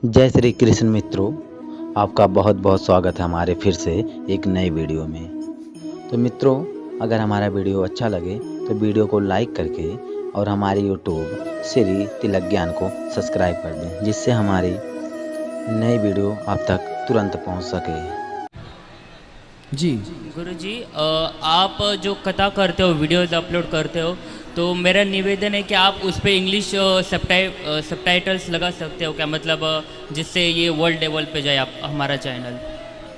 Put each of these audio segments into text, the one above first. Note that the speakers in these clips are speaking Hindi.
जय श्री कृष्ण मित्रों, आपका बहुत बहुत स्वागत है हमारे फिर से एक नई वीडियो में। तो मित्रों, अगर हमारा वीडियो अच्छा लगे तो वीडियो को लाइक करके और हमारे यूट्यूब श्री तिलक ज्ञान को सब्सक्राइब कर दें, जिससे हमारी नई वीडियो आप तक तुरंत पहुंच सके। जी गुरुजी, आप जो कथा करते हो, वीडियोस अपलोड करते हो, तो मेरा निवेदन है कि आप उस पर इंग्लिश सबटाइटल्स लगा सकते हो क्या? मतलब जिससे ये वर्ल्ड लेवल पे जाए आप हमारा चैनल।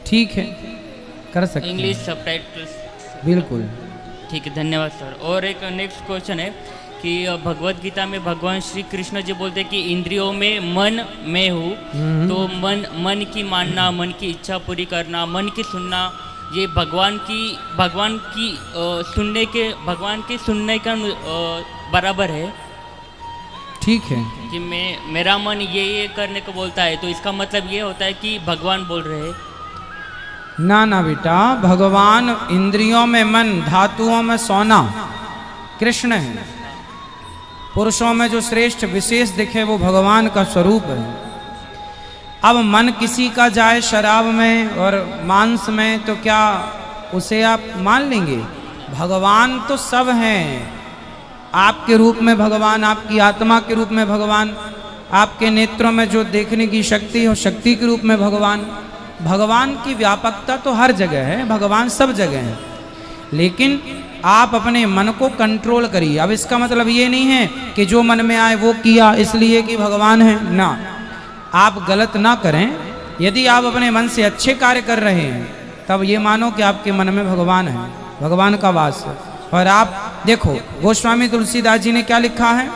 ठीक है, कर सकते हैं। इंग्लिश सबटाइटल्स, बिल्कुल। ठीक है, धन्यवाद सर। और एक नेक्स्ट क्वेश्चन है कि भगवत गीता में भगवान श्री कृष्ण जी बोलते हैं कि इंद्रियों में मन मैं हूँ, तो मन की मानना, मन की इच्छा पूरी करना, मन की सुनना, ये भगवान की भगवान के सुनने का बराबर है। ठीक है, कि मेरा मन ये करने को बोलता है, तो इसका मतलब ये होता है कि भगवान बोल रहे हैं। ना ना बेटा, भगवान इंद्रियों में मन, धातुओं में सोना, कृष्ण है। पुरुषों में जो श्रेष्ठ विशेष दिखे वो भगवान का स्वरूप है। अब मन किसी का जाए शराब में और मांस में, तो क्या उसे आप मान लेंगे? भगवान तो सब हैं। आपके रूप में भगवान, आपकी आत्मा के रूप में भगवान, आपके नेत्रों में जो देखने की शक्ति है, शक्ति के रूप में भगवान। भगवान की व्यापकता तो हर जगह है, भगवान सब जगह है। लेकिन आप अपने मन को कंट्रोल करिए। अब इसका मतलब ये नहीं है कि जो मन में आए वो किया इसलिए कि भगवान है ना। आप गलत ना करें। यदि आप अपने मन से अच्छे कार्य कर रहे हैं, तब ये मानो कि आपके मन में भगवान है, भगवान का वास है। और आप देखो, गोस्वामी तुलसीदास जी ने क्या लिखा है?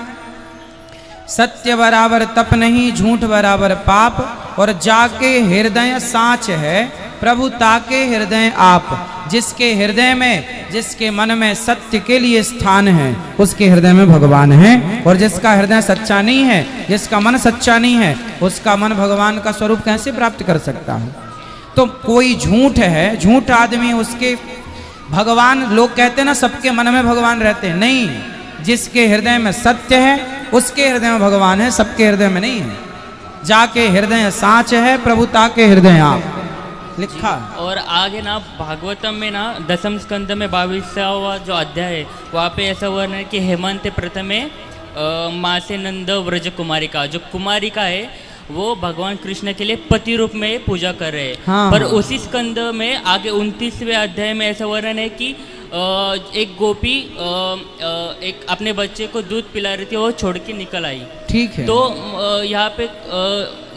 सत्य बराबर तप नहीं, झूठ बराबर पाप, और जाके हृदय साँच है, प्रभु ताके हृदय आप। जिसके हृदय में, जिसके मन में सत्य के लिए स्थान है, उसके हृदय में भगवान है। और जिसका हृदय सच्चा नहीं है, जिसका मन सच्चा नहीं है, उसका मन भगवान का स्वरूप कैसे प्राप्त कर सकता है? तो कोई झूठ है, झूठ आदमी, उसके भगवान, लोग कहते हैं ना सबके मन में भगवान रहते हैं। नहीं, जिसके हृदय में सत्य है उसके हृदय में भगवान है, सबके हृदय में नहीं है। जाके हृदय साँच है, प्रभु ताके हृदय आप, लिखा। और आगे ना भागवतम में ना 10वें स्कंद में 22वां जो अध्याय है, वहाँ पे ऐसा वर्णन है कि हेमंत प्रथमे माँ से नंद व्रज कुमारिका, जो कुमारिका है वो भगवान कृष्ण के लिए पति रूप में पूजा कर रहे हैं। हाँ, पर हाँ। उसी स्कंद में आगे 29वें अध्याय में ऐसा वर्णन है कि एक गोपी एक अपने बच्चे को दूध पिला रही थी, वो छोड़ के निकल आई। ठीक है। तो यहाँ पे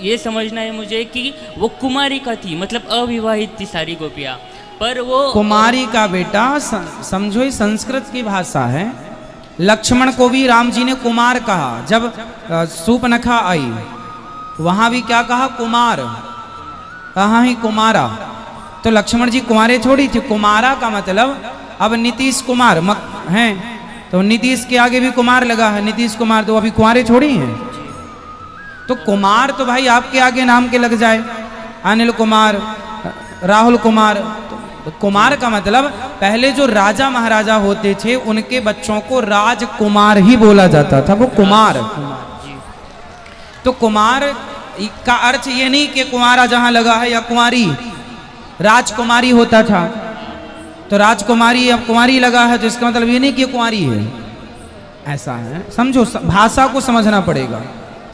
ये समझना है मुझे कि वो कुमारी का थी, मतलब अविवाहित थी सारी गोपियाँ, पर वो कुमारी का बेटा, समझो ये संस्कृत की भाषा है। लक्ष्मण को भी राम जी ने कुमार कहा। जब सूपनखा आई, वहां भी क्या कहा? कुमार, कहा ही कुमारा। तो लक्ष्मण जी कुमारे थोड़ी थे। कुमारा का मतलब, अब नीतीश कुमार हैं, तो नीतीश के आगे भी कुमार लगा है, नीतीश कुमार, तो अभी कुमारे थोड़ी हैं। तो कुमार तो भाई आपके आगे नाम के लग जाए, अनिल कुमार, राहुल कुमार। तो कुमार का मतलब, पहले जो राजा महाराजा होते थे उनके बच्चों को राजकुमार ही बोला जाता था, वो कुमार। तो कुमार का अर्थ ये नहीं कि कुमारा जहां लगा है या कुमारी, राजकुमारी होता था। तो राजकुमारी अब कुमारी लगा है, तो इसका मतलब ये नहीं कि कुमारी है, ऐसा है। समझो, भाषा को समझना पड़ेगा।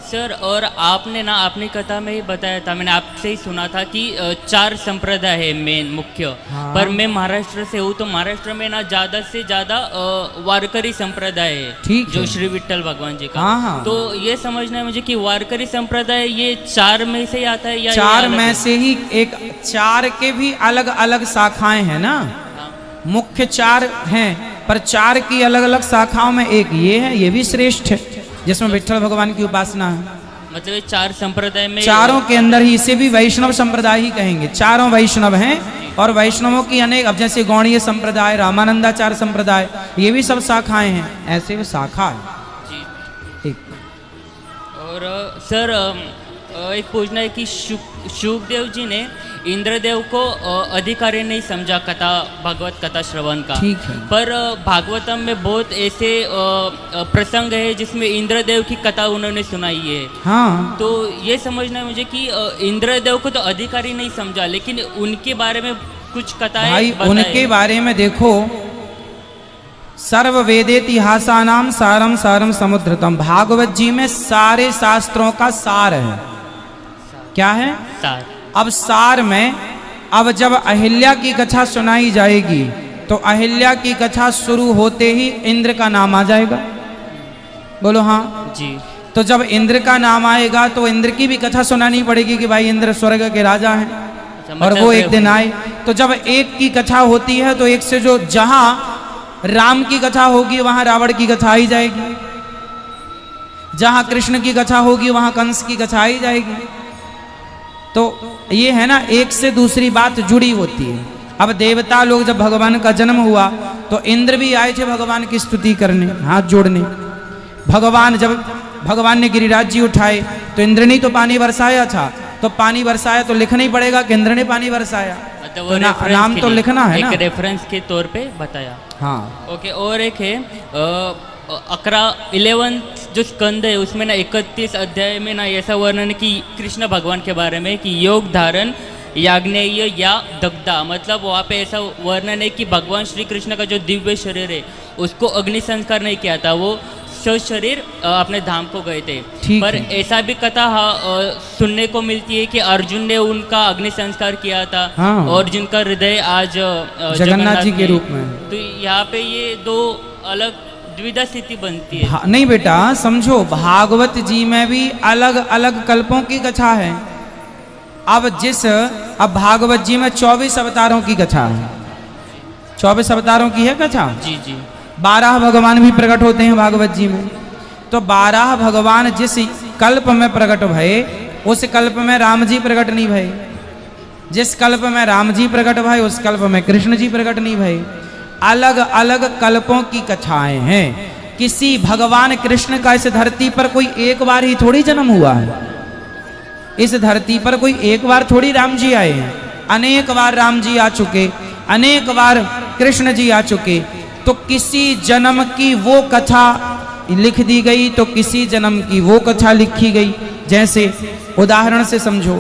सर, और आपने ना अपनी कथा में ही बताया था, मैंने आपसे ही सुना था कि 4 संप्रदाय है मेन मुख्य। हाँ। पर मैं महाराष्ट्र से हूँ, तो महाराष्ट्र में ना ज़्यादा से ज़्यादा वारकरी संप्रदाय है, ठीक है। जो श्री विट्ठल भगवान जी का। हाँ, हाँ। तो ये समझना है मुझे कि वारकरी संप्रदाय ये 4 में से ही आता है या 4 ये अलग में है? से ही एक, 4 के भी अलग अलग शाखाएं हैं ना। मुख्य 4 हैं, पर 4 की अलग अलग शाखाओं में एक ये है, ये भी श्रेष्ठ है, जिसमें विट्ठल भगवान की उपासना है। मतलब ये 4 संप्रदाय में, चारों के अंदर ही, इसे भी वैष्णव संप्रदाय ही कहेंगे। चारों वैष्णव हैं, और वैष्णवों की अनेक, अब जैसे गौड़ीय संप्रदाय, रामानंदाचार्य संप्रदाय, ये भी सब शाखाएं हैं, ऐसे वो शाखा है। जी। ठीक। और सर, एक पूछना है कि शुकदेव जी ने इंद्रदेव को अधिकारी नहीं समझा कथा, भागवत कथा श्रवण का। ठीक है। पर भागवतम में बहुत ऐसे प्रसंग है जिसमें इंद्रदेव की कथा उन्होंने सुनाई है। हाँ, तो ये समझना है मुझे कि इंद्रदेव को तो अधिकारी नहीं समझा, लेकिन उनके बारे में कुछ कथाएं भाई बताएं। उनके बारे में देखो, सर्व वेदेतिहासानाम सारम सारम समुद्रतम, भागवत जी में सारे शास्त्रों का सार है। क्या है? सार। अब सार में, अब जब अहिल्या की कथा सुनाई जाएगी तो अहिल्या की कथा शुरू होते ही इंद्र का नाम आ जाएगा। बोलो हाँ जी। तो जब इंद्र का नाम आएगा तो इंद्र की भी कथा सुनानी पड़ेगी कि भाई इंद्र स्वर्ग के राजा हैं और वो एक दिन आए। तो जब एक की कथा होती है तो एक से जो जहां राम की कथा होगी वहां रावण की कथा आई जाएगी, जहां कृष्ण की कथा होगी वहां कंस की कथा आई जाएगी। तो ये है ना, एक से दूसरी बात जुड़ी होती है। अब देवता लोग जब भगवान का जन्म हुआ तो इंद्र भी आए थे भगवान की स्तुति करने, हाथ जोड़ने। भगवान जब भगवान ने गिरिराज जी उठाए तो इंद्र ने तो पानी बरसाया था, तो पानी बरसाया तो लिखना ही पड़ेगा कि इंद्र ने पानी बरसाया, मतलब तो नाम तो लिखना है ना, एक रेफरेंस के तौर पे बताया। हाँ ओके। और एक है 11 जो स्कंद है उसमें ना 31 अध्याय में ना ऐसा वर्णन है कि कृष्ण भगवान के बारे में कि योग धारण याग्नेय या दग्धा, मतलब वहाँ पे ऐसा वर्णन है कि भगवान श्री कृष्ण का जो दिव्य शरीर है उसको अग्नि संस्कार नहीं किया था, वो शरीर अपने धाम को गए थे। पर ऐसा भी कथा सुनने को मिलती है कि अर्जुन ने उनका अग्नि संस्कार किया था। हाँ। और जिनका हृदय आज जगन्नाथ जी के रूप में। तो यहाँ पे ये दो अलग द्विधा स्थिति बनती है। नहीं बेटा समझो, भागवत जी में भी अलग अलग कल्पों की कथा है। अब भागवत जी में 24 अवतारों की कथा है, 24 अवतारों की है कथा। जी जी। 12 भगवान भी प्रकट होते हैं भागवत जी में। तो 12 भगवान जिस कल्प में प्रकट भये उस कल्प में राम जी प्रकट नहीं भये, जिस कल्प में राम जी प्रकट भये उस कल्प में कृष्ण जी प्रकट नहीं भये। अलग अलग कल्पों की कथाएं हैं। किसी भगवान कृष्ण का इस धरती पर कोई एक बार ही थोड़ी जन्म हुआ है, इस धरती पर कोई एक बार थोड़ी राम जी आए हैं। अनेक बार राम जी आ चुके, अनेक बार कृष्ण जी आ चुके। तो किसी जन्म की वो कथा लिख दी गई तो किसी जन्म की वो कथा लिखी गई। जैसे उदाहरण से समझो,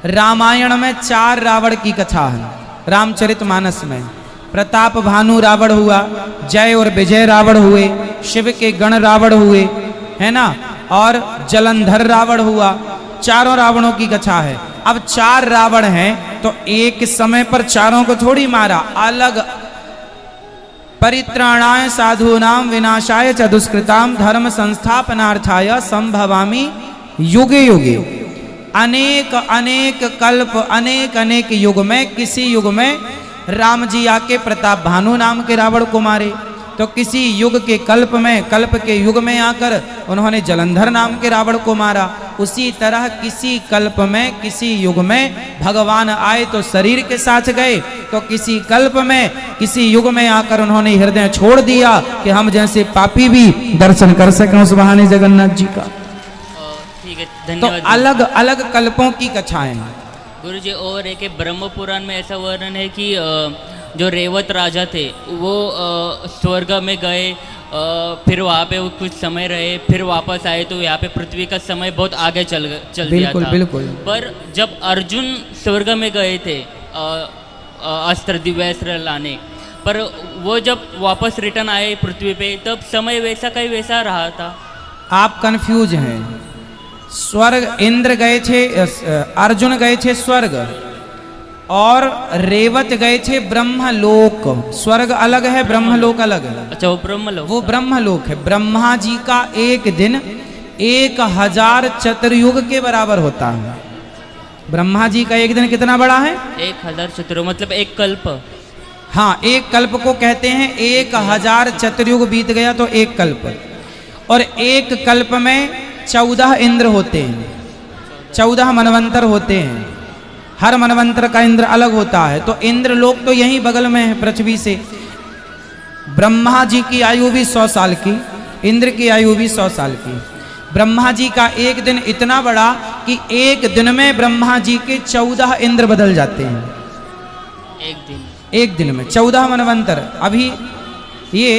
रामायण में 4 रावण की कथा है। रामचरितमानस में प्रताप भानु रावण हुआ, जय और विजय रावण हुए, शिव के गण रावण हुए, है ना, और जलंधर रावण हुआ। चारों रावणों की कथा है। अब 4 रावण हैं तो एक समय पर चारों को थोड़ी मारा, अलग परित्राणाय साधूनाम विनाशाय च दुष्कृताम धर्म संस्थापनार्थाय संभवामि युगे युगे। अनेक अनेक कल्प, अनेक अनेक युग में, किसी युग में राम जी आके प्रताप भानु नाम के रावण को मारे, तो किसी युग के कल्प में, कल्प के युग में आकर उन्होंने जलंधर नाम के रावण को मारा। उसी तरह किसी कल्प में, किसी युग में भगवान आए तो शरीर के साथ गए, तो किसी कल्प में, किसी युग में आकर उन्होंने हृदय छोड़ दिया कि हम जैसे पापी भी दर्शन कर सकें उस बहाने जगन्नाथ जी का। ठीक है, तो धन्यवाद। अलग अलग कल्पों की कथाएं। गुरु जी, और एक ब्रह्म पुराण में ऐसा वर्णन है कि जो रेवत राजा थे वो स्वर्ग में गए, फिर वहाँ पे वो कुछ समय रहे, फिर वापस आए तो यहाँ पे पृथ्वी का समय बहुत आगे चल गया था। बिल्कुल। पर जब अर्जुन स्वर्ग में गए थे अस्त्र, दिव्यास्त्र लाने, पर वो जब वापस रिटर्न आए पृथ्वी पे तब समय वैसा का वैसा रहा था। आप कंफ्यूज हैं। स्वर्ग इंद्र गए थे, अर्जुन गए थे स्वर्ग, और रेवत गए थे ब्रह्मलोक। स्वर्ग अलग है, ब्रह्मलोक अलग है। अच्छा, वो ब्रह्मलोक, वो ब्रह्मलोक है। ब्रह्मा जी का एक दिन 1000 चतुर्युग के बराबर होता है। ब्रह्मा जी का एक दिन कितना बड़ा है? 1000 चतुर्युग, मतलब एक कल्प। हाँ, एक कल्प को कहते हैं 1000 चतुर्युग बीत गया तो एक कल्प। और एक कल्प में 14 इंद्र होते हैं, 14 मनवंतर होते हैं। हर मनवंतर का इंद्र अलग होता है। तो इंद्र लोक तो यहीं बगल में है पृथ्वी से। ब्रह्मा जी की आयु भी 100 साल की, इंद्र की आयु भी 100 साल की। ब्रह्मा जी का एक दिन इतना बड़ा कि एक दिन में ब्रह्मा जी के 14 इंद्र बदल जाते हैं। एक दिन में 14 मनवंतर। अभी ये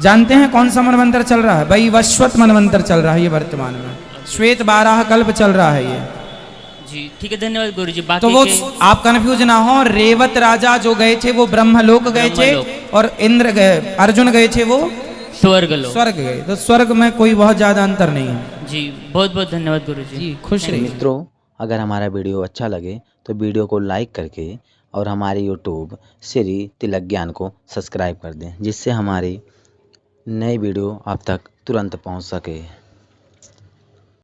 जानते हैं कौन सा मनवंतर चल रहा है? वैवस्वत मनवंतर चल रहा है ये वर्तमान में। श्वेत 12 कल्प चल रहा है ये। जी ठीक है, धन्यवाद गुरुजी। बाकी तो वो आप कंफ्यूज ना हो, रेवत राजा जो गए थे वो ब्रह्मलोक गए थे और इंद्र गए, अर्जुन गए थे वो स्वर्ग गए। तो स्वर्ग में कोई बहुत ज्यादा अंतर नहीं है। जी बहुत बहुत धन्यवाद गुरुजी। जी खुश रहिए। मित्रों, अगर हमारा वीडियो अच्छा लगे तो वीडियो को लाइक करके और हमारे यूट्यूब श्री तिलक ज्ञान को सब्सक्राइब कर दें, जिससे हमारी नई वीडियो आप तक तुरंत पहुंच सके।